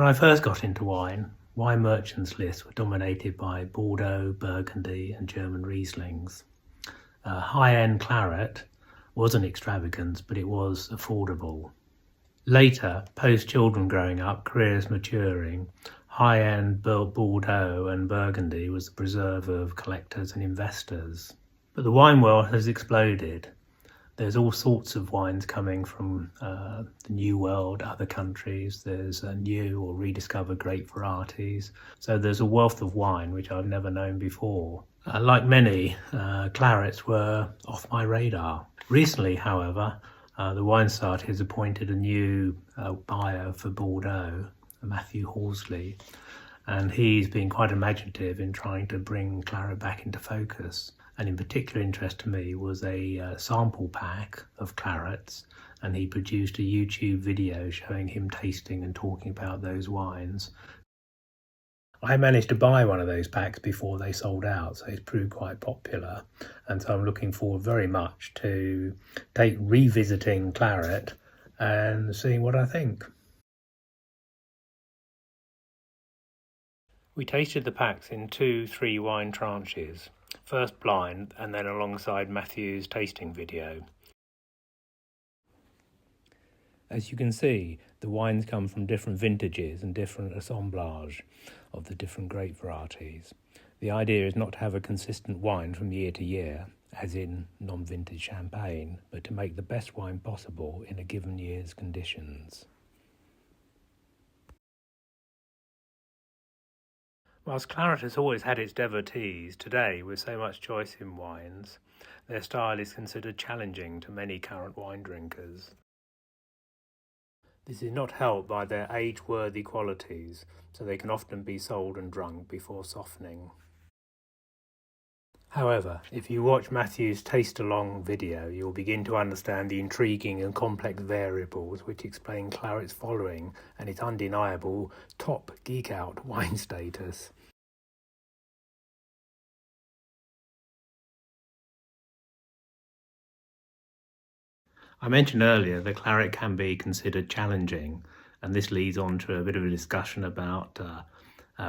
When I first got into wine merchants' lists were dominated by Bordeaux, Burgundy and German Rieslings. High-end Claret wasn't extravagant, but it was affordable. Later, post-children growing up, careers maturing, high-end Bordeaux and Burgundy was the preserve of collectors and investors. But the wine world has exploded. There's all sorts of wines coming from the New World, other countries. There's new or rediscovered grape varieties. So there's a wealth of wine which I've never known before. Like many, Clarets were off my radar. Recently, however, the Wine Society has appointed a new buyer for Bordeaux, Matthew Horsley, and he's been quite imaginative in trying to bring Claret back into focus. And in particular interest to me was a sample pack of Clarets, and he produced a YouTube video showing him tasting and talking about those wines. I managed to buy one of those packs before they sold out, so it's proved quite popular, and so I'm looking forward very much to revisiting Claret and seeing what I think. We tasted the packs in 2-3 wine tranches, first blind and then alongside Matthew's tasting video. As you can see, the wines come from different vintages and different assemblage of the different grape varieties. The idea is not to have a consistent wine from year to year, as in non-vintage champagne, but to make the best wine possible in a given year's conditions. Whilst Claret has always had its devotees, today, with so much choice in wines, their style is considered challenging to many current wine drinkers. This is not helped by their age-worthy qualities, so they can often be sold and drunk before softening. However, if you watch Matthew's taste-along video, you'll begin to understand the intriguing and complex variables which explain Claret's following and its undeniable top geek-out wine status. I mentioned earlier that Claret can be considered challenging, and this leads on to a bit of a discussion about,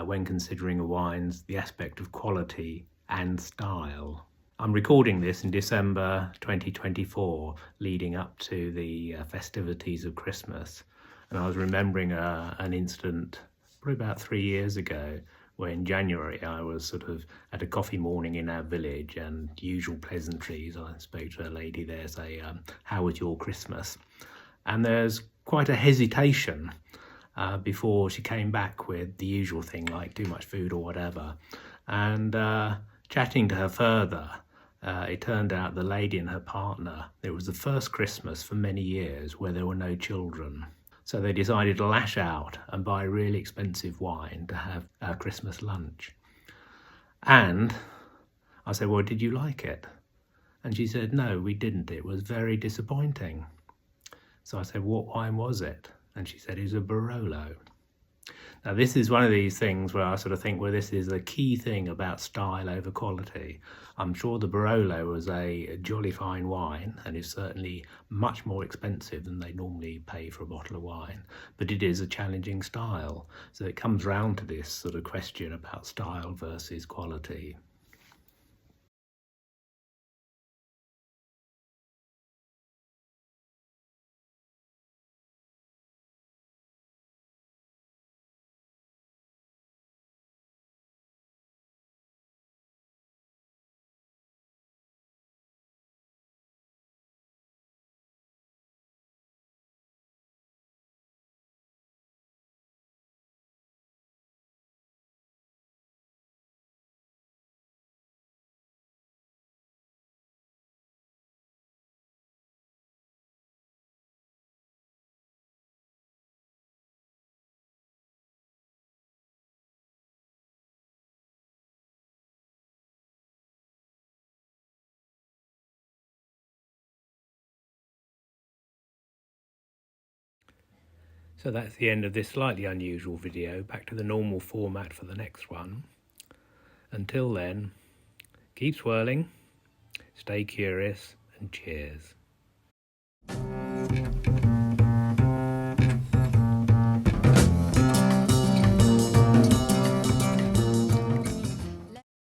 when considering wines, the aspect of quality and style. I'm recording this in December 2024, leading up to the festivities of Christmas, and I was remembering an incident probably about 3 years ago, where in January I was sort of at a coffee morning in our village, and usual pleasantries. I spoke to a lady there, say, how was your Christmas? And there's quite a hesitation before she came back with the usual thing like too much food or whatever. And chatting to her further, it turned out the lady and her partner, it was the first Christmas for many years where there were no children. So they decided to lash out and buy really expensive wine to have our Christmas lunch. And I said, well, did you like it? And she said, no, we didn't. It was very disappointing. So I said, what wine was it? And she said, it was a Barolo. Now, this is one of these things where I sort of think, well, this is the key thing about style over quality. I'm sure the Barolo was a jolly fine wine, and is certainly much more expensive than they normally pay for a bottle of wine, but it is a challenging style. So it comes round to this sort of question about style versus quality. So that's the end of this slightly unusual video. Back to the normal format for the next one. Until then, keep swirling, stay curious, and cheers.